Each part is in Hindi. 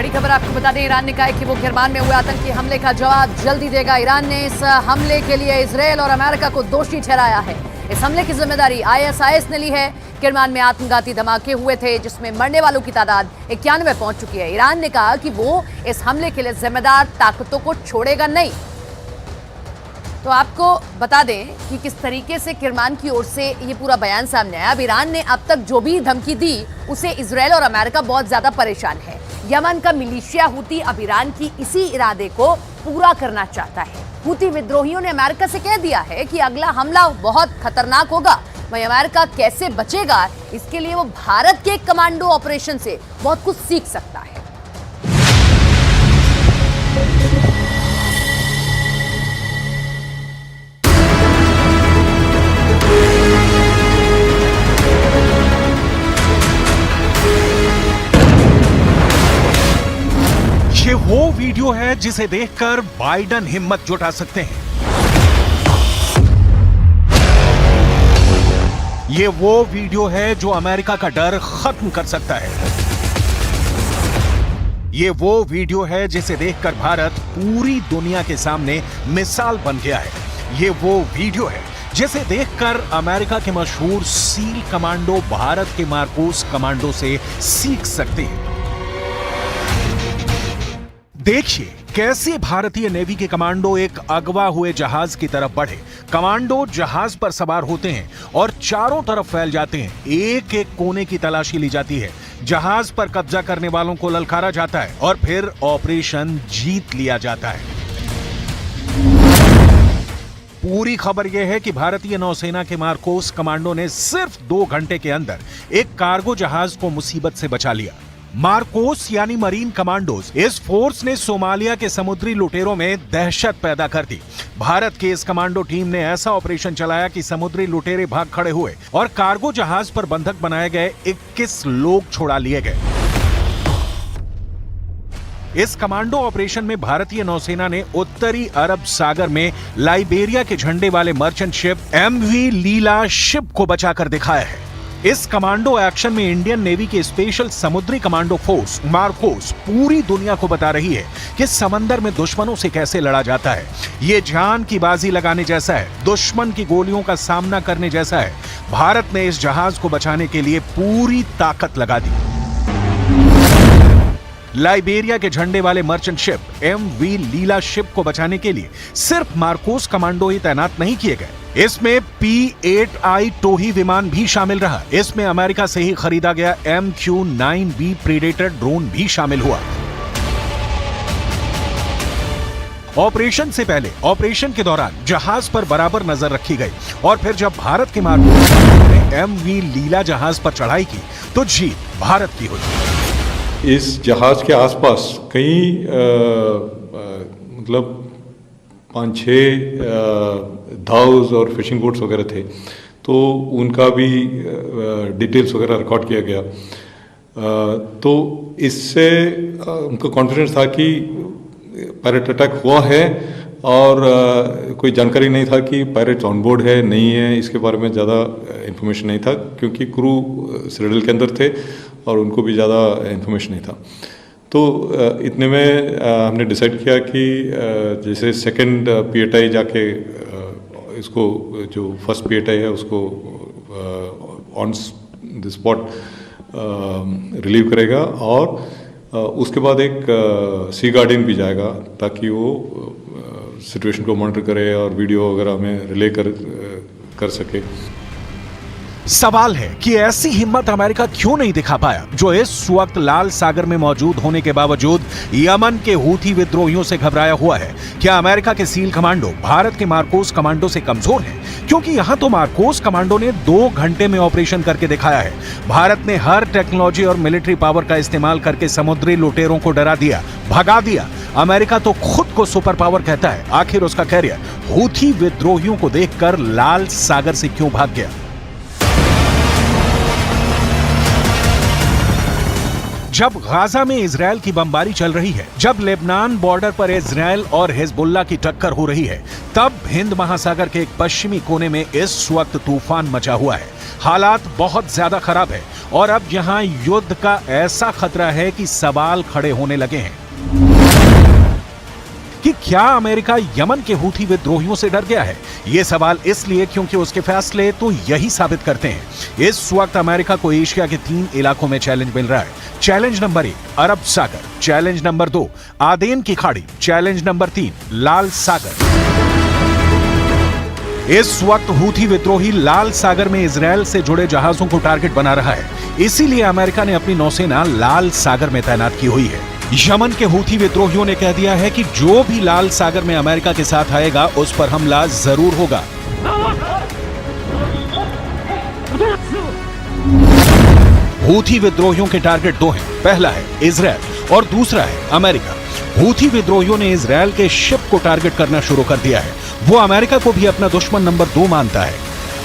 बड़ी खबर आपको बता दें, ईरान ने कहा है कि वो किरमान में हुए आतंकी हमले का जवाब जल्दी देगा। ईरान ने इस हमले के लिए इजरायल और अमेरिका को दोषी ठहराया है। इस हमले की जिम्मेदारी ISIS ने ली है। किरमान में आत्मघाती धमाके हुए थे जिसमें मरने वालों की तादाद 91 पहुंच चुकी है। ईरान ने कहा कि वो इस हमले के लिए जिम्मेदार ताकतों को छोड़ेगा नहीं। तो आपको बता दें कि किस तरीके से किरमान की ओर से ये पूरा बयान सामने आया। अब ईरान ने अब तक जो भी धमकी दी उसे इजरायल और अमेरिका बहुत ज्यादा परेशान है। यमन का मिलिशिया हूती अब ईरान की इसी इरादे को पूरा करना चाहता है। हूती विद्रोहियों ने अमेरिका से कह दिया है कि अगला हमला बहुत खतरनाक होगा। वहीं अमेरिका कैसे बचेगा, इसके लिए वो भारत के कमांडो ऑपरेशन से बहुत कुछ सीख सकता है। ये वो वीडियो है जिसे देखकर बाइडन हिम्मत जुटा सकते हैं। ये वो वीडियो है जो अमेरिका का डर खत्म कर सकता है। ये वो वीडियो है जिसे देखकर भारत पूरी दुनिया के सामने मिसाल बन गया है। ये वो वीडियो है जिसे देखकर अमेरिका के मशहूर सील कमांडो भारत के मार्कोस कमांडो से सीख सकते हैं। देखिए कैसे भारतीय नेवी के कमांडो एक अगवा हुए जहाज की तरफ बढ़े। कमांडो जहाज पर सवार होते हैं और चारों तरफ फैल जाते हैं। एक एक कोने की तलाशी ली जाती है। जहाज पर कब्जा करने वालों को ललकारा जाता है और फिर ऑपरेशन जीत लिया जाता है। पूरी खबर यह है कि भारतीय नौसेना के मार्कोस कमांडो ने सिर्फ 2 घंटे के अंदर एक कार्गो जहाज को मुसीबत से बचा लिया। मार्कोस यानी मरीन कमांडोज, इस फोर्स ने सोमालिया के समुद्री लुटेरों में दहशत पैदा कर दी। भारत की इस कमांडो टीम ने ऐसा ऑपरेशन चलाया कि समुद्री लुटेरे भाग खड़े हुए और कार्गो जहाज पर बंधक बनाए गए 21 लोग छुड़ा लिए गए। इस कमांडो ऑपरेशन में भारतीय नौसेना ने उत्तरी अरब सागर में लाइबेरिया के झंडे वाले मर्चेंट शिप MV लीला शिप को बचाकर दिखाया है। इस कमांडो एक्शन में इंडियन नेवी के स्पेशल समुद्री कमांडो फोर्स मार्कोस पूरी दुनिया को बता रही है कि समंदर में दुश्मनों से कैसे लड़ा जाता है। ये जान की बाजी लगाने जैसा है, दुश्मन की गोलियों का सामना करने जैसा है। भारत ने इस जहाज को बचाने के लिए पूरी ताकत लगा दी। लाइबेरिया के झंडे वाले मर्चेंट शिप MV लीला शिप को बचाने के लिए सिर्फ मार्कोस कमांडो ही तैनात नहीं किए गए। इसमें P-8I टोही विमान भी शामिल रहा। इसमें अमेरिका से ही खरीदा गया MQ-9B प्रेडेटर ड्रोन भी शामिल हुआ। ऑपरेशन से पहले, ऑपरेशन के दौरान जहाज पर बराबर नजर रखी गई और फिर जब भारत के मार्कोस ने MV लीला जहाज पर चढ़ाई की तो जीत भारत की हुई। इस जहाज के आसपास कई मतलब 5-6 धाउस और फिशिंग बोट्स वगैरह थे, तो उनका भी डिटेल्स वगैरह रिकॉर्ड किया गया। तो इससे उनको कॉन्फिडेंस था कि पायरेट अटैक हुआ है और कोई जानकारी नहीं था कि पायरेट्स ऑन बोर्ड है नहीं है, इसके बारे में ज़्यादा इन्फॉर्मेशन नहीं था क्योंकि क्रू सिटाडेल के अंदर थे और उनको भी ज़्यादा इन्फॉर्मेशन नहीं था। तो इतने में हमने डिसाइड किया कि जैसे सेकंड P-8I जाके इसको जो फर्स्ट P-8I है उसको ऑन द स्पॉट रिलीव करेगा और उसके बाद एक सी गार्डियन भी जाएगा ताकि वो सिचुएशन को मॉनिटर करे और वीडियो वगैरह में रिले कर सके। सवाल है कि ऐसी हिम्मत अमेरिका क्यों नहीं दिखा पाया जो इस वक्त लाल सागर में मौजूद होने के बावजूद यमन के हूथी विद्रोहियों से घबराया हुआ है। क्या अमेरिका के सील कमांडो भारत के मार्कोस कमांडो से कमजोर हैं? क्योंकि यहां तो मार्कोस कमांडो ने 2 घंटे में ऑपरेशन करके दिखाया है। भारत ने हर टेक्नोलॉजी और मिलिट्री पावर का इस्तेमाल करके समुद्री लुटेरों को डरा दिया, भगा दिया। अमेरिका तो खुद को सुपर पावर कहता है। आखिर उसका कैरियर हूथी विद्रोहियों को देखकर लाल सागर से क्यों भाग गया? जब गाजा में इजरायल की बमबारी चल रही है, जब लेबनान बॉर्डर पर इजरायल और हिजबुल्लाह की टक्कर हो रही है, तब हिंद महासागर के एक पश्चिमी कोने में इस वक्त तूफान मचा हुआ है। हालात बहुत ज्यादा खराब है और अब यहां युद्ध का ऐसा खतरा है कि सवाल खड़े होने लगे हैं कि क्या अमेरिका यमन के हूथी विद्रोहियों से डर गया है। यह सवाल इसलिए क्योंकि उसके फैसले तो यही साबित करते हैं। इस वक्त अमेरिका को एशिया के 3 इलाकों में चैलेंज मिल रहा है। चैलेंज नंबर 1 अरब सागर, चैलेंज नंबर 2 आदेन की खाड़ी, चैलेंज नंबर 3 लाल सागर। इस वक्त हूथी विद्रोही लाल सागर में इजरायल से जुड़े जहाजों को टारगेट बना रहा है। इसीलिए अमेरिका ने अपनी नौसेना लाल सागर में तैनात की हुई है। यमन के हूथी विद्रोहियों ने कह दिया है कि जो भी लाल सागर में अमेरिका के साथ आएगा उस पर हमला जरूर होगा। हूथी विद्रोहियों के टारगेट 2 हैं। पहला है इजरायल और दूसरा है अमेरिका। हूथी विद्रोहियों ने इजरायल के शिप को टारगेट करना शुरू कर दिया है। वो अमेरिका को भी अपना दुश्मन नंबर 2 मानता है।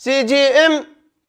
CGM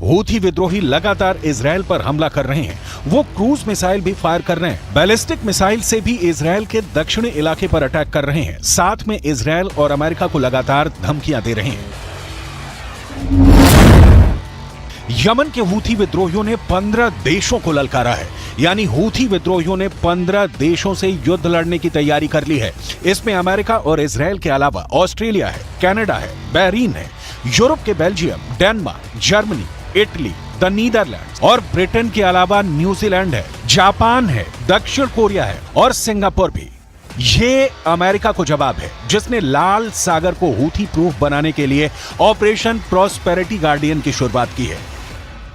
हूथी विद्रोही लगातार इजरायल पर हमला कर रहे हैं। वो क्रूज मिसाइल भी फायर कर रहे हैं। बैलिस्टिक मिसाइल से भी इजरायल के दक्षिणी इलाके पर अटैक कर रहे हैं। साथ में इजरायल और अमेरिका को लगातार धमकियां दे रहे हैं। यमन के हूथी विद्रोहियों ने 15 देशों को ललकारा है। यानी हूथी विद्रोहियों ने 15 देशों से युद्ध लड़ने की तैयारी कर ली है। इसमें अमेरिका और इजरायल के अलावा ऑस्ट्रेलिया है, कनाडा है, बहरीन है, यूरोप के Belgium, Denmark, Germany, Italy, the Netherlands और ब्रिटेन के अलावा न्यूजीलैंड है, जापान है, दक्षिण कोरिया है और सिंगापुर भी। ये अमेरिका को जवाब है जिसने लाल सागर को हूथी प्रूफ बनाने के लिए ऑपरेशन प्रॉस्पेरिटी गार्डियन की शुरुआत की है।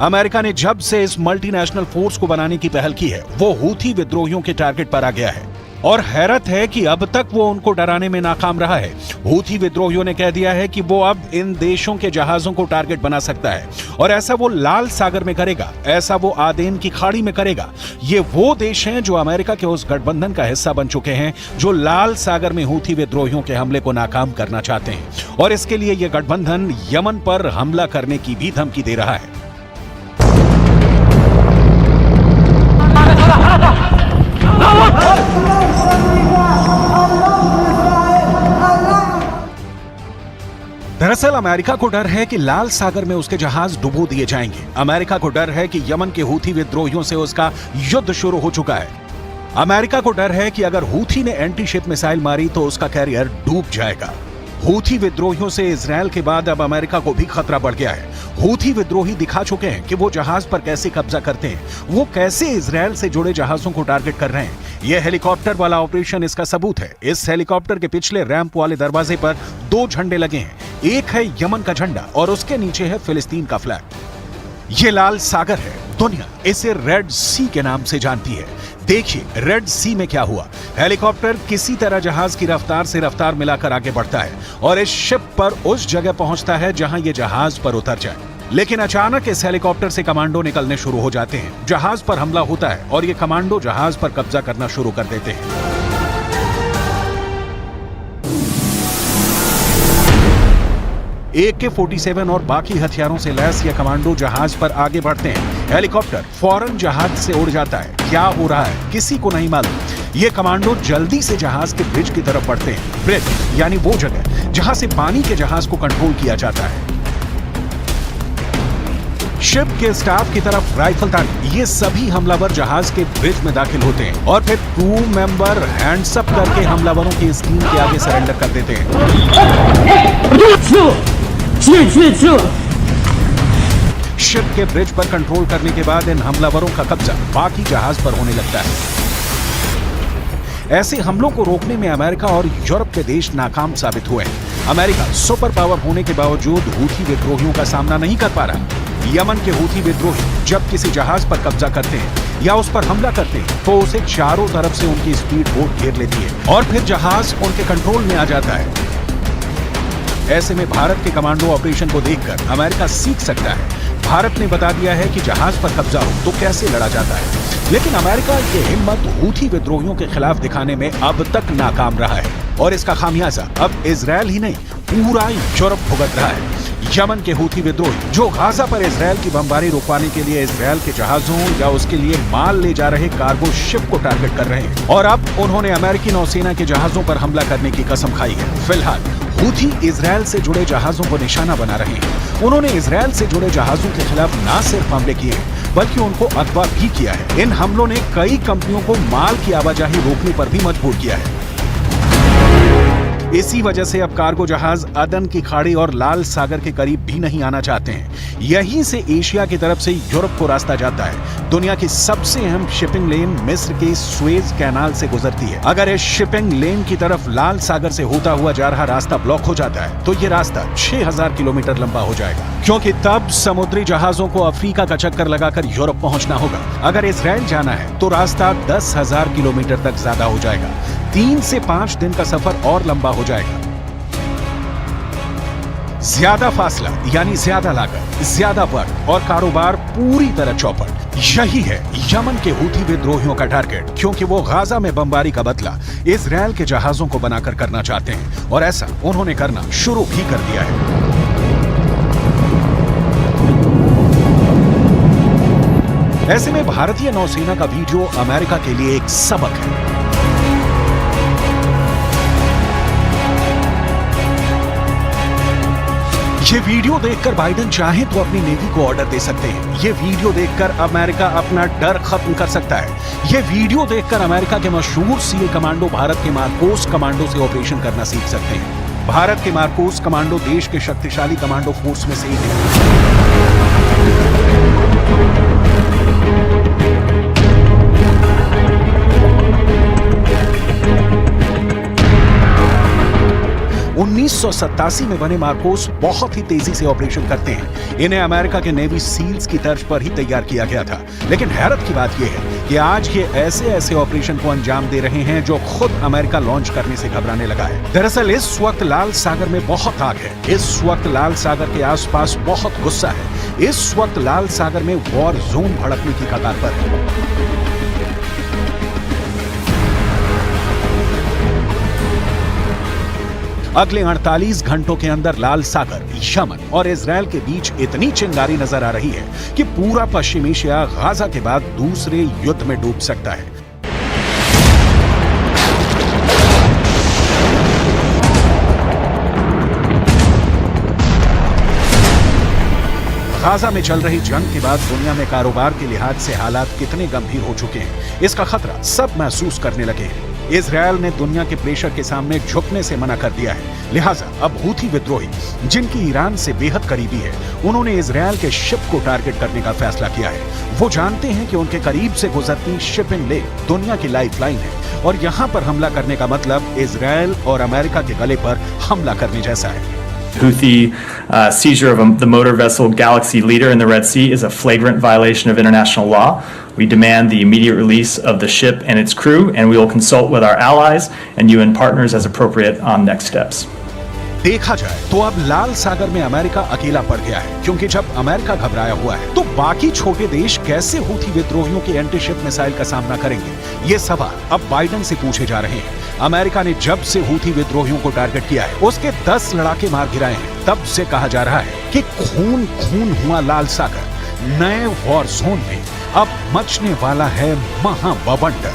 अमेरिका ने जब से इस मल्टीनेशनल फोर्स को बनाने की पहल की है वो हूथी विद्रोहियों के टारगेट पर आ गया है और हैरत है कि अब तक वो उनको डराने में नाकाम रहा है। हूथी विद्रोहियों ने कह दिया है कि वो अब इन देशों के जहाजों को टारगेट बना सकता है और ऐसा वो लाल सागर में करेगा, ऐसा वो आदेन की खाड़ी में करेगा। ये वो देश हैं जो अमेरिका के उस गठबंधन का हिस्सा बन चुके हैं जो लाल सागर में हूथी विद्रोहियों के हमले को नाकाम करना चाहते हैं और इसके लिए ये गठबंधन यमन पर हमला करने की भी धमकी दे रहा है। दरअसल अमेरिका को डर है कि लाल सागर में उसके जहाज डुबो दिए जाएंगे। अमेरिका को डर है कि यमन के हूथी विद्रोहियों से उसका युद्ध शुरू हो चुका है। अमेरिका को डर है कि अगर हूथी ने एंटी शिप मिसाइल मारी तो उसका कैरियर डूब जाएगा। हूथी विद्रोहियों से इजरायल के बाद अब अमेरिका को भी खतरा बढ़ गया है। हूथी विद्रोही दिखा चुके हैं कि वो जहाज पर कैसे कब्जा करते हैं, वो कैसे इजरायल से जुड़े जहाजों को टारगेट कर रहे हैं। यह हेलीकॉप्टर वाला ऑपरेशन इसका सबूत है। इस हेलीकॉप्टर के पिछले रैंप वाले दरवाजे पर 2 झंडे लगे हैं। एक है यमन का झंडा और उसके नीचे है फिलिस्तीन का फ्लैग। ये लाल सागर है। दुनिया इसे रेड सी के नाम से जानती है। देखिए रेड सी में क्या हुआ। हेलीकॉप्टर किसी तरह जहाज की रफ्तार से रफ्तार मिलाकर आगे बढ़ता है और इस शिप पर उस जगह पहुंचता है जहां ये जहाज पर उतर जाए। लेकिन अचानक इस हेलीकॉप्टर से कमांडो निकलने शुरू हो जाते हैं। जहाज पर हमला होता है और ये कमांडो जहाज पर कब्जा करना शुरू कर देते हैं। AK-47 और बाकी हथियारों से लैस ये कमांडो जहाज पर आगे बढ़ते हैं। हेलीकॉप्टर फौरन जहाज से उड़ जाता है। क्या हो रहा है किसी को नहीं मालूम। ये कमांडो जल्दी से जहाज के ब्रिज की तरफ बढ़ते हैं। ब्रिज यानी वो जगह जहां से पानी के जहाज को कंट्रोल किया जाता है। शिप के स्टाफ की तरफ राइफल तानी ये सभी हमलावर जहाज के ब्रिज में दाखिल होते हैं और फिर क्रू मेंबर हैंड्स अप करके हमलावरों की स्टीम के आगे सरेंडर कर देते हैं। शिप के ब्रिज पर कंट्रोल करने के बाद इन हमलावरों का कब्जा बाकी जहाज पर होने लगता है। ऐसे हमलों को रोकने में अमेरिका और यूरोप के देश नाकाम साबित हुए हैं। अमेरिका सुपर पावर होने के बावजूद हूथी विद्रोहियों का सामना नहीं कर पा रहा। यमन के हूथी विद्रोही जब किसी जहाज पर कब्जा करते हैं या उस पर हमला करते हैं तो उसे चारों तरफ से उनकी स्पीड बोट घेर लेती है और फिर जहाज उनके कंट्रोल में आ जाता है। ऐसे में भारत के कमांडो ऑपरेशन को देखकर अमेरिका सीख सकता है। भारत ने बता दिया है कि जहाज पर कब्जा हो तो कैसे लड़ा जाता है, लेकिन अमेरिका ये हिम्मत हूथी विद्रोहियों के खिलाफ दिखाने में अब तक नाकाम रहा है और इसका खामियाजा अब इजरायल ही नहीं पूरा यूरोप भुगत रहा है। यमन के हूथी विद्रोही जो गाजा पर इजरायल की बमबारी रुकवाने के लिए इजरायल के जहाजों या उसके लिए माल ले जा रहे कार्गो शिप को टारगेट कर रहे हैं और अब उन्होंने अमेरिकी नौसेना के जहाजों पर हमला करने की कसम खाई है। फिलहाल हूथी इजरायल से जुड़े जहाजों को निशाना बना रहे हैं। उन्होंने इजरायल से जुड़े जहाजों के खिलाफ न सिर्फ हमले किए हैं बल्कि उनको अगवा भी किया है। इन हमलों ने कई कंपनियों को माल की आवाजाही रोकने पर भी मजबूर किया है। इसी वजह से अब कार्गो जहाज अदन की खाड़ी और लाल सागर के करीब भी नहीं आना चाहते हैं। यहीं से एशिया की तरफ से यूरोप को रास्ता जाता है। दुनिया की सबसे अहम शिपिंग लेन मिस्र के स्वेज कैनाल से गुजरती है। अगर इस शिपिंग लेन की तरफ लाल सागर से होता हुआ जा रहा रास्ता ब्लॉक हो जाता है तो ये रास्ता 6000 किलोमीटर लंबा हो जाएगा, क्योंकि तब समुद्री जहाजों को अफ्रीका का चक्कर लगाकर यूरोप पहुंचना होगा। अगर इजरायल जाना है तो रास्ता 10,000 किलोमीटर तक ज्यादा हो जाएगा। 3 से 5 दिन का सफर और लंबा हो जाएगा। ज्यादा फासला यानी ज्यादा लागत, ज्यादा वक्त और कारोबार पूरी तरह चौपट। यही है यमन के हूथी विद्रोहियों का टारगेट, क्योंकि वो गाजा में बमबारी का बदला इजरायल के जहाजों को बनाकर करना चाहते हैं और ऐसा उन्होंने करना शुरू भी कर दिया है। ऐसे में भारतीय नौसेना का वीडियो अमेरिका के लिए एक सबक है। ये वीडियो देखकर बाइडेन चाहे तो अपनी नेवी को ऑर्डर दे सकते हैं। ये वीडियो देखकर अमेरिका अपना डर खत्म कर सकता है। ये वीडियो देखकर अमेरिका के मशहूर सील कमांडो भारत के मार्कोस कमांडो से ऑपरेशन करना सीख सकते हैं। भारत के मार्कोस कमांडो देश के शक्तिशाली कमांडो फोर्स में से एक है। 1987 में बने मार्कोस बहुत ही तेजी से ऑपरेशन करते हैं। इन्हें अमेरिका के नेवी सील्स की तर्ज पर ही तैयार किया गया था, लेकिन हैरत की बात यह है कि आज ये ऐसे ऑपरेशन को अंजाम दे रहे हैं जो खुद अमेरिका लॉन्च करने से घबराने लगा है। दरअसल इस वक्त लाल सागर में बहुत आग है। इस वक्त लाल सागर के आसपास बहुत गुस्सा है। इस वक्त लाल सागर में वॉर जोन भड़कने की कगार पर है। अगले 48 घंटों के अंदर लाल सागर, यमन और इजरायल के बीच इतनी चिंगारी नजर आ रही है कि पूरा पश्चिम एशिया गाजा के बाद दूसरे युद्ध में डूब सकता है। गाजा में चल रही जंग के बाद दुनिया में कारोबार के लिहाज से हालात कितने गंभीर हो चुके हैं, इसका खतरा सब महसूस करने लगे हैं। इजरायल ने दुनिया के प्रेशर के सामने झुकने से मना कर दिया है। लिहाजा अब हूथी विद्रोही, जिनकी ईरान से बेहद करीबी है, उन्होंने इजरायल के शिप को टारगेट करने का फैसला किया है। वो जानते हैं कि उनके करीब से गुजरती शिपिंग लेन दुनिया की लाइफलाइन है और यहाँ पर हमला करने का मतलब इजरायल और अमेरिका के गले पर हमला करने जैसा है। Houthi seizure of the motor vessel Galaxy Leader in the Red Sea is a flagrant violation of international law. We demand the immediate release of the ship and its crew, and we will consult with our allies and UN partners as appropriate on next steps. देखा जाए तो अब लाल सागर में अमेरिका अकेला पड़ गया है, क्योंकि जब अमेरिका घबराया हुआ है तो बाकी छोटे देश कैसे हूथी विद्रोहियों के एंटी शिप मिसाइल का सामना करेंगे? ये सवाल अब बाइडेन से पूछे जा रहे हैं। अमेरिका ने जब से हूथी विद्रोहियों को टारगेट किया है उसके 10 लड़ाके मार गिराए हैं। तब से कहा जा रहा है कि खून खून हुआ लाल सागर। नए वॉर जोन में अब मचने वाला है महाबवंडर।